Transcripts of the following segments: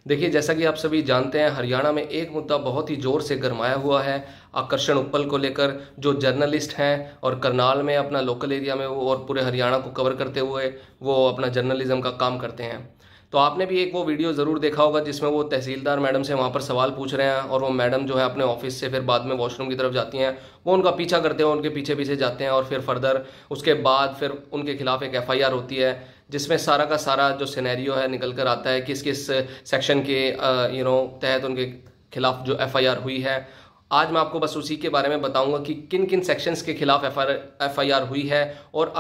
देखिए, जैसा कि आप सभी जानते हैं, हरियाणा में एक मुद्दा बहुत ही ज़ोर से गरमाया हुआ है आकर्षण उपल को लेकर। जो जर्नलिस्ट हैं और करनाल में अपना लोकल एरिया में वो और पूरे हरियाणा को कवर करते हुए वो अपना जर्नलिज्म का काम करते हैं। तो आपने भी एक वो वीडियो ज़रूर देखा होगा जिसमें वो तहसीलदार मैडम से वहाँ पर सवाल पूछ रहे हैं और वो मैडम जो है अपने ऑफिस से फिर बाद में वॉशरूम की तरफ जाती हैं। वो उनका पीछा करते हैं, उनके पीछे पीछे जाते हैं और फिर फर्दर उसके बाद फिर उनके खिलाफ एक एफआईआर होती है जिसमें सारा का सारा जो सिनेरियो है निकल कर आता है किस किस सेक्शन के तहत उनके खिलाफ जो एफआईआर हुई है। आज मैं आपको बस उसी के बारे में बताऊंगा कि किन किन सेक्शंस के खिलाफ एफआईआर हुई है और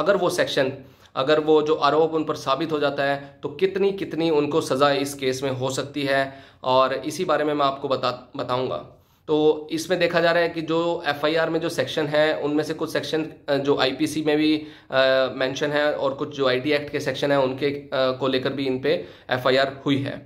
अगर वो जो आरोप उन पर साबित हो जाता है तो कितनी कितनी उनको सज़ा इस केस में हो सकती है, और इसी बारे में मैं आपको बताऊंगा। तो इसमें देखा जा रहा है कि जो एफआईआर में जो सेक्शन है उनमें से कुछ सेक्शन जो आईपीसी में भी मेंशन है और कुछ जो आईटी एक्ट के सेक्शन है उनके को लेकर भी इन पे एफआईआर हुई है।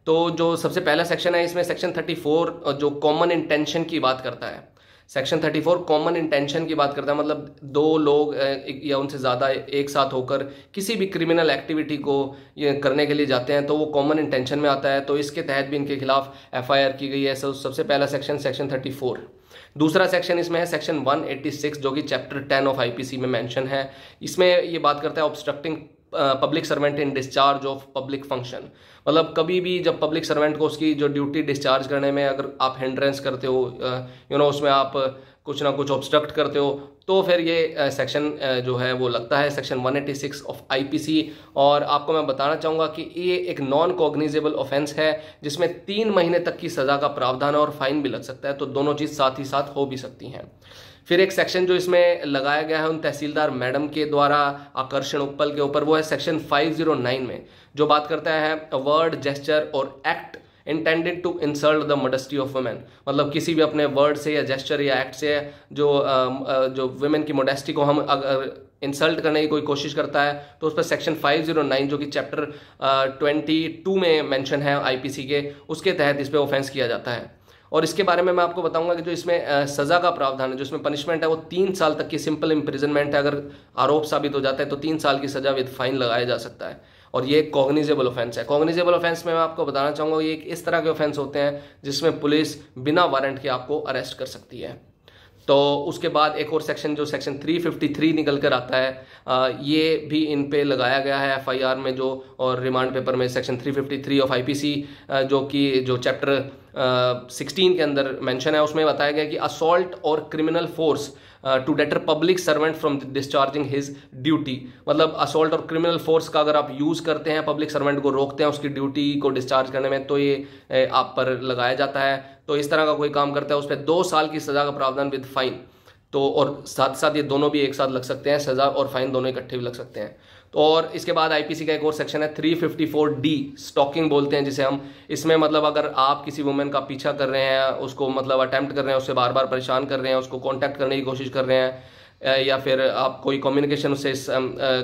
तो जो सबसे पहला सेक्शन है इसमें सेक्शन 34 जो कॉमन इंटेंशन की बात करता है। सेक्शन 34 कॉमन इंटेंशन की बात करता है, मतलब दो लोग या उनसे ज़्यादा एक साथ होकर किसी भी क्रिमिनल एक्टिविटी को ये करने के लिए जाते हैं तो वो कॉमन इंटेंशन में आता है। तो इसके तहत भी इनके खिलाफ एफआईआर की गई है। सबसे पहला सेक्शन 34। दूसरा सेक्शन इसमें है सेक्शन 186 जो कि चैप्टर 10 ऑफ आईपीसी में मेंशन है। इसमें ये बात करता है obstructing public servant in discharge of public function. मतलब कभी भी जब पब्लिक सर्वेंट को उसकी जो ड्यूटी डिस्चार्ज करने में अगर आप हिंड्रेंस करते हो उसमें आप कुछ ना कुछ ऑब्स्ट्रक्ट करते हो तो फिर ये सेक्शन जो है वो लगता है सेक्शन 186 ऑफ आईपीसी। और आपको मैं बताना चाहूँगा कि ये एक नॉन कॉग्निजेबल ऑफेंस है जिसमें 3 महीने तक की सज़ा का प्रावधान है और फाइन भी लग सकता है। तो दोनों चीज़ साथ ही साथ हो भी सकती हैं। फिर एक सेक्शन जो इसमें लगाया गया है उन तहसीलदार मैडम के द्वारा आकर्षण उपल के ऊपर, वो है सेक्शन 509 में जो बात करता है वर्ड, जेस्चर और act intended to insult the modesty of women. मतलब किसी भी अपने वर्ड से या जेस्चर या एक्ट से जो वुमेन की मॉडेस्टी को हम अगर इंसल्ट करने की कोई कोशिश करता है तो उस पर सेक्शन 509 जो कि चैप्टर 22 में मेंशन है आईपीसी के, उसके तहत इस पर ऑफेंस किया जाता है। और इसके बारे में मैं आपको बताऊंगा कि जो इसमें सज़ा का प्रावधान है, जो इसमें पनिशमेंट है वो 3 साल तक की सिंपल इम्प्रिजनमेंट है। अगर आरोप साबित हो जाता है तो 3 साल की सज़ा विद फाइन लगाया जा सकता है और ये कॉग्निजेबल ऑफेंस है। कॉग्निजेबल ऑफेंस में मैं आपको बताना चाहूँगा ये एक इस तरह के ऑफेंस होते हैं जिसमें पुलिस बिना वारंट के आपको अरेस्ट कर सकती है। तो उसके बाद एक और सेक्शन जो सेक्शन 353 निकल कर आता है, ये भी इन पे लगाया गया है एफआईआर में जो और रिमांड पेपर में सेक्शन 353 ऑफ आईपीसी जो चैप्टर 16 के अंदर मेंशन है। उसमें बताया गया कि असॉल्ट और criminal force to deter public servant from discharging his duty. मतलब असॉल्ट और क्रिमिनल फोर्स का अगर आप यूज़ करते हैं, पब्लिक सर्वेंट को रोकते हैं उसकी ड्यूटी को डिस्चार्ज करने में, तो ये आप पर लगाया जाता है। तो इस तरह का कोई काम करता है उस पर 2 साल की सज़ा का प्रावधान विद फाइन। तो और साथ साथ ये दोनों भी एक साथ लग सकते हैं, सज़ा और फाइन दोनों इकट्ठे भी लग सकते हैं। तो और इसके बाद आईपीसी का एक और सेक्शन है 354D, स्टॉकिंग बोलते हैं जिसे हम। इसमें मतलब अगर आप किसी वुमेन का पीछा कर रहे हैं, उसको मतलब अटेम्प्ट कर रहे हैं, उससे बार बार परेशान कर रहे हैं, उसको कांटेक्ट करने की कोशिश कर रहे हैं या फिर आप कोई कम्युनिकेशन उससे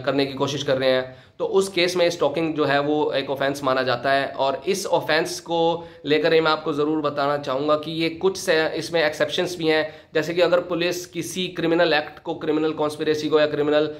करने की कोशिश कर रहे हैं, तो उस केस में स्टॉकिंग जो है वो एक ऑफेंस माना जाता है। और इस ऑफेंस को लेकर ही मैं आपको ज़रूर बताना चाहूँगा कि ये कुछ से इसमें एक्सेप्शंस भी हैं। जैसे कि अगर पुलिस किसी क्रिमिनल एक्ट को, क्रिमिनल कॉन्स्पिरेसी को या क्रिमिनल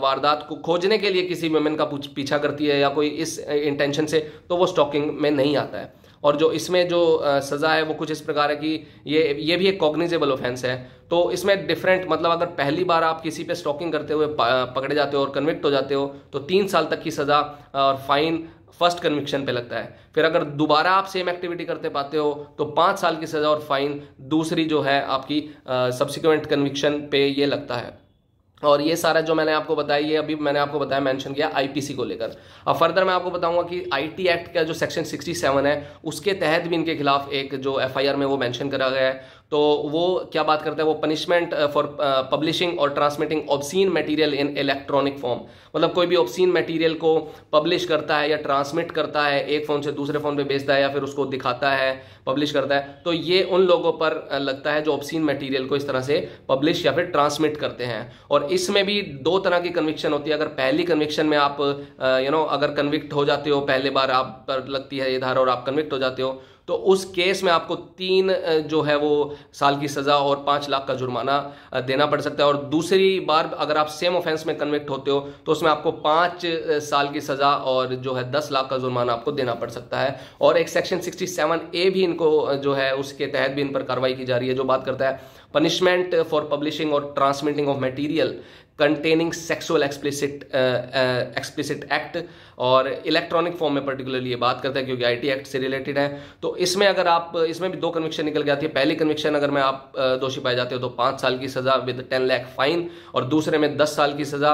वारदात को खोजने के लिए किसी वुमेन का पीछा करती है या कोई इस इंटेंशन से, तो वो स्टॉकिंग में नहीं आता है। और जो इसमें जो सज़ा है वो कुछ इस प्रकार है कि ये भी एक कॉग्निजेबल ऑफेंस है। तो इसमें डिफरेंट, मतलब अगर पहली बार आप किसी पे स्टॉकिंग करते हुए पकड़े जाते हो और कन्विक्ट हो जाते हो तो 3 साल तक की सज़ा और फाइन फर्स्ट कन्विक्शन पे लगता है। फिर अगर दोबारा आप सेम एक्टिविटी करते पाते हो तो 5 साल की सज़ा और फाइन दूसरी जो है आपकी सब्सिक्वेंट कन्विक्शन पे ये लगता है। और ये सारा जो मैंने आपको बताया, ये अभी मैंने आपको बताया मेंशन किया आईपीसी को लेकर। अब फर्दर मैं आपको बताऊंगा कि आईटी एक्ट का जो सेक्शन 67 है उसके तहत भी इनके खिलाफ एक जो एफआईआर में वो मेंशन करा गया है। तो वो क्या बात करता है, वो पनिशमेंट फॉर पब्लिशिंग और transmitting obscene material in electronic form. मतलब कोई भी ऑब्सीन मटेरियल को पब्लिश करता है या ट्रांसमिट करता है, एक फ़ोन से दूसरे फ़ोन पे भेजता है या फिर उसको दिखाता है, पब्लिश करता है, तो ये उन लोगों पर लगता है जो ऑब्सीन मटेरियल को इस तरह से पब्लिश या फिर ट्रांसमिट करते हैं। और इसमें भी 2 तरह की कन्विक्शन होती है। अगर पहली कन्विक्शन में आप अगर कन्विक्ट हो जाते हो, पहले बार आप पर लगती है ये धारा और आप कन्विक्ट हो जाते हो, तो उस केस में आपको 3 जो है वो साल की सज़ा और 5 लाख का जुर्माना देना पड़ सकता है। और दूसरी बार अगर आप सेम ऑफेंस में कन्विक्ट होते हो तो उसमें आपको 5 साल की सज़ा और जो है 10 लाख का जुर्माना आपको देना पड़ सकता है। और एक सेक्शन 67A भी इनको जो है उसके तहत भी इन पर कार्रवाई की जा रही है, जो बात करता है पनिशमेंट फॉर पब्लिशिंग और transmitting of material containing sexual explicit act, और इलेक्ट्रॉनिक फॉर्म में पर्टिकुलरली ये बात करता है क्योंकि आईटी एक्ट से रिलेटेड है। तो इसमें अगर आप, इसमें भी 2 कन्विक्शन निकल के आती है। पहली कन्विक्शन अगर में आप दोषी पाए जाते हो तो 5 साल की सजा विद 10 लाख फाइन, और दूसरे में 10 साल की सजा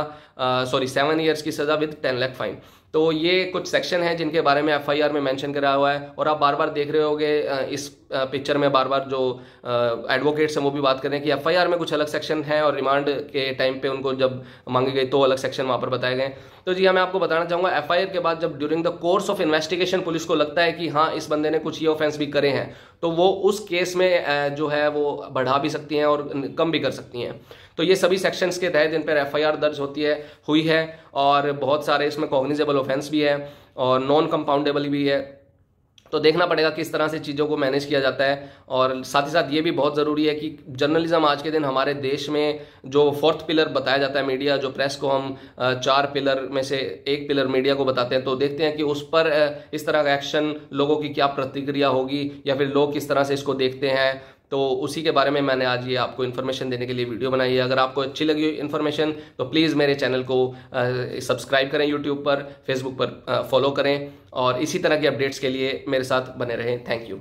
7 ईयर्स की सजा विद 10 लाख फाइन। तो ये कुछ सेक्शन है जिनके बारे में एफआईआर में मेंशन करा हुआ है। और आप बार बार देख रहे होगे इस पिक्चर में बार बार जो एडवोकेट्स हैं वो भी बात कर रहे हैं कि एफआईआर में कुछ अलग सेक्शन है और रिमांड के टाइम पे उनको जब मांगे गए तो अलग सेक्शन वहां पर बताए गए। तो जी हाँ, मैं आपको बताना चाहूंगा एफआईआर के बाद जब during the course of investigation police को लगता है कि हाँ इस बंदे ने कुछ ये ऑफेंस भी करे हैं, तो वो उस केस में जो है वो बढ़ा भी सकती हैं और कम भी कर सकती हैं। तो ये सभी सेक्शंस के तहत इन पर एफआईआर दर्ज हुई है और बहुत सारे इसमें कॉग्निजेबल ऑफेंस भी है और नॉन कंपाउंडेबल भी है। तो देखना पड़ेगा किस तरह से चीज़ों को मैनेज किया जाता है। और साथ ही साथ ये भी बहुत ज़रूरी है कि जर्नलिज्म आज के दिन हमारे देश में जो 4th पिलर बताया जाता है मीडिया, जो प्रेस को हम 4 पिलर में से एक पिलर मीडिया को बताते हैं, तो देखते हैं कि उस पर इस तरह का एक्शन लोगों की क्या प्रतिक्रिया होगी या फिर लोग किस तरह से इसको देखते हैं। तो उसी के बारे में मैंने आज ये आपको इन्फॉर्मेशन देने के लिए वीडियो बनाई है। अगर आपको अच्छी लगी इन्फॉर्मेशन तो प्लीज़ मेरे चैनल को सब्सक्राइब करें, यूट्यूब पर, फेसबुक पर फॉलो करें और इसी तरह के अपडेट्स के लिए मेरे साथ बने रहें। Thank you.